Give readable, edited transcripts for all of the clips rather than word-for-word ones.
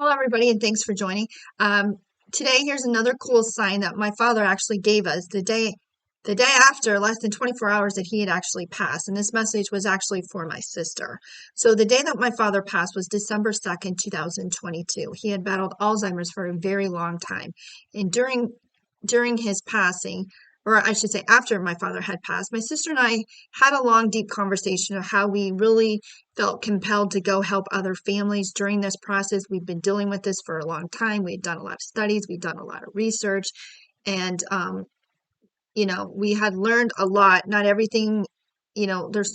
Hello, everybody, and thanks for joining. Today, here's another cool sign that my father actually gave us the day after, less than 24 hours that he had actually passed. And this message was actually for my sister. So the day that my father passed was December 2nd, 2022. He had battled Alzheimer's for a very long time. And during his passing, or I should say after my father had passed, my sister and I had a long, deep conversation of how we really felt compelled to go help other families during this process. We've been dealing with this for a long time. We had done a lot of studies, we've done a lot of research, and we had learned a lot. Not everything, there's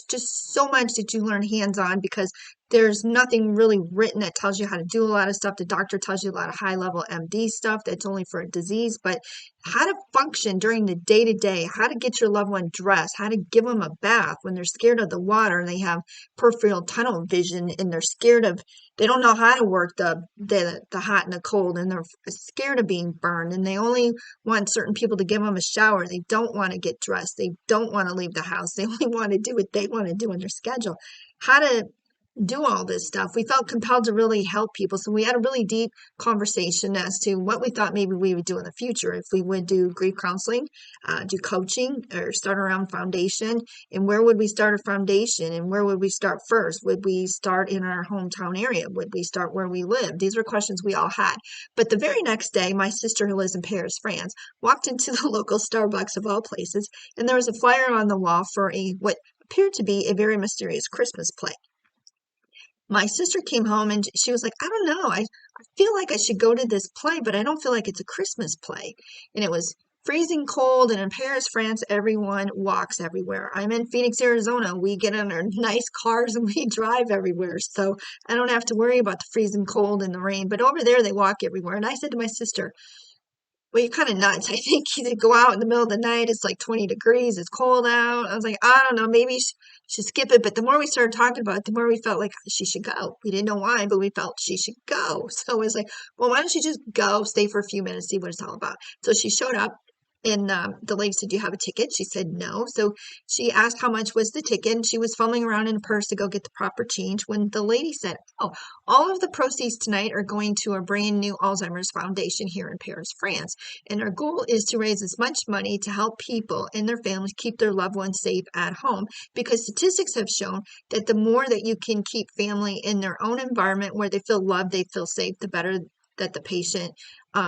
just so much that you learn hands-on because there's nothing really written that tells you how to do a lot of stuff. The doctor tells you a lot of high-level MD stuff that's only for a disease, but how to function during the day-to-day, how to get your loved one dressed, how to give them a bath when they're scared of the water and they have peripheral tunnel vision and they don't know how to work the hot and the cold, and they're scared of being burned, and they only want certain people to give them a shower. They don't want to get dressed. They don't want to leave the house. They only want to do what they want to do in their schedule. How to do all this stuff. We felt compelled to really help people. So we had a really deep conversation as to what we thought maybe we would do in the future. If we would do grief counseling, do coaching, or start our own foundation, and where would we start a foundation, and where would we start first? Would we start in our hometown area? Would we start where we live? These were questions we all had. But the very next day, my sister, who lives in Paris, France, walked into the local Starbucks of all places, and there was a flyer on the wall for what appeared to be a very mysterious Christmas play. My sister came home and she was like, I don't know. I feel like I should go to this play, but I don't feel like it's a Christmas play. And it was freezing cold. And in Paris, France, everyone walks everywhere. I'm in Phoenix, Arizona. We get in our nice cars and we drive everywhere. So I don't have to worry about the freezing cold and the rain. But over there, they walk everywhere. And I said to my sister, well, you're kind of nuts. I think you could go out in the middle of the night. It's like 20 degrees. It's cold out. I was like, I don't know. Maybe you should skip it. But the more we started talking about it, the more we felt like she should go. We didn't know why, but we felt she should go. So it was like, well, why don't you just go, stay for a few minutes, see what it's all about. So she showed up. And the lady said, do you have a ticket? She said, no. So she asked how much was the ticket. And she was fumbling around in a purse to go get the proper change when the lady said, oh, all of the proceeds tonight are going to a brand new Alzheimer's foundation here in Paris, France. And our goal is to raise as much money to help people and their families keep their loved ones safe at home. Because statistics have shown that the more that you can keep family in their own environment where they feel loved, they feel safe, the better that the patient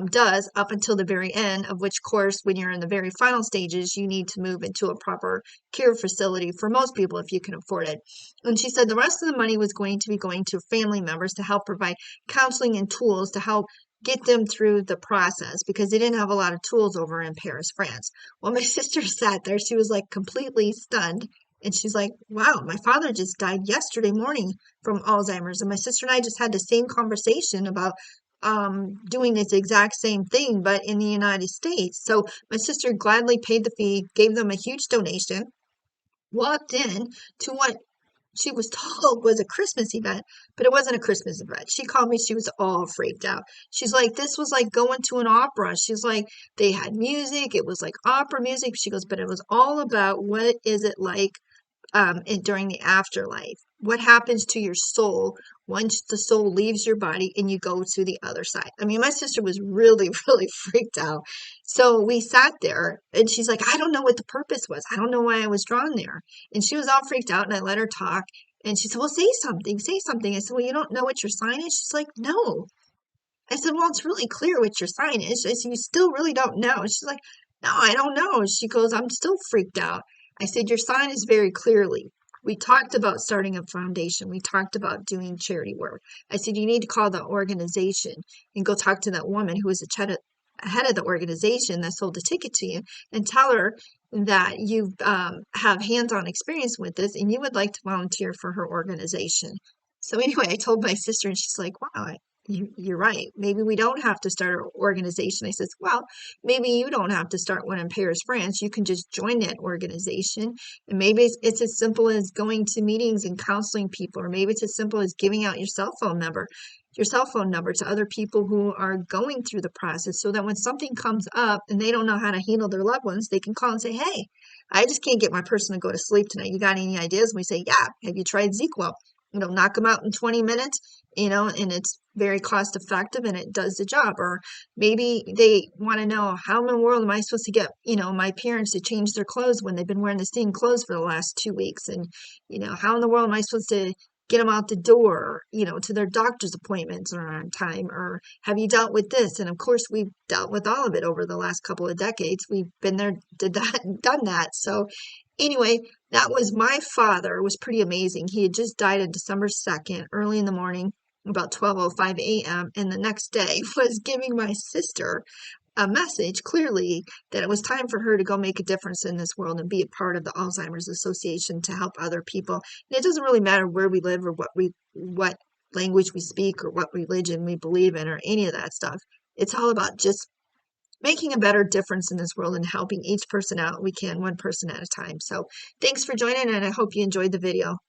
does up until the very end, of which course, when you're in the very final stages, you need to move into a proper care facility for most people if you can afford it. And she said the rest of the money was going to be going to family members to help provide counseling and tools to help get them through the process because they didn't have a lot of tools over in Paris, France. Well, my sister sat there. She was like completely stunned. And she's like, wow, my father just died yesterday morning from Alzheimer's. And my sister and I just had the same conversation about doing this exact same thing, but in the United States. So my sister gladly paid the fee, gave them a huge donation, walked in to what she was told was a Christmas event, but it wasn't a Christmas event. She called me, she was all freaked out. She's like, this was like going to an opera. She's like, they had music, it was like opera music. She goes, but it was all about what is it like during the afterlife. What happens to your soul once the soul leaves your body and you go to the other side? I mean, my sister was really, really freaked out. So we sat there and she's like, I don't know what the purpose was. I don't know why I was drawn there. And she was all freaked out and I let her talk. And she said, well, say something, say something. I said, well, you don't know what your sign is? She's like, no. I said, well, it's really clear what your sign is. I said, you still really don't know. She's like, no, I don't know. She goes, I'm still freaked out. I said, your sign is very clearly. We talked about starting a foundation. We talked about doing charity work. I said, you need to call the organization and go talk to that woman who is the head of the organization that sold the ticket to you and tell her that you have hands-on experience with this and you would like to volunteer for her organization. So anyway, I told my sister and she's like, wow, you're right. Maybe we don't have to start an organization. I says, well, maybe you don't have to start one in Paris, France. You can just join that organization. And maybe it's as simple as going to meetings and counseling people, or maybe it's as simple as giving out your cell phone number to other people who are going through the process so that when something comes up and they don't know how to handle their loved ones, they can call and say, hey, I just can't get my person to go to sleep tonight. You got any ideas? And we say, yeah, have you tried ZQL? knock them out in 20 minutes, and it's very cost effective and it does the job. Or maybe they want to know, how in the world am I supposed to get, my parents to change their clothes when they've been wearing the same clothes for the last 2 weeks? And, how in the world am I supposed to get them out the door, to their doctor's appointments or on time? Or have you dealt with this? And of course, we've dealt with all of it over the last couple of decades. We've been there, did that, and done that. So anyway, that was my father. It was pretty amazing. He had just died on December 2nd, early in the morning, about 12:05 a.m. And the next day was giving my sister a message, clearly, that it was time for her to go make a difference in this world and be a part of the Alzheimer's Association to help other people. And it doesn't really matter where we live or what language we speak or what religion we believe in or any of that stuff. It's all about just making a better difference in this world and helping each person out we can, one person at a time. So thanks for joining, and I hope you enjoyed the video.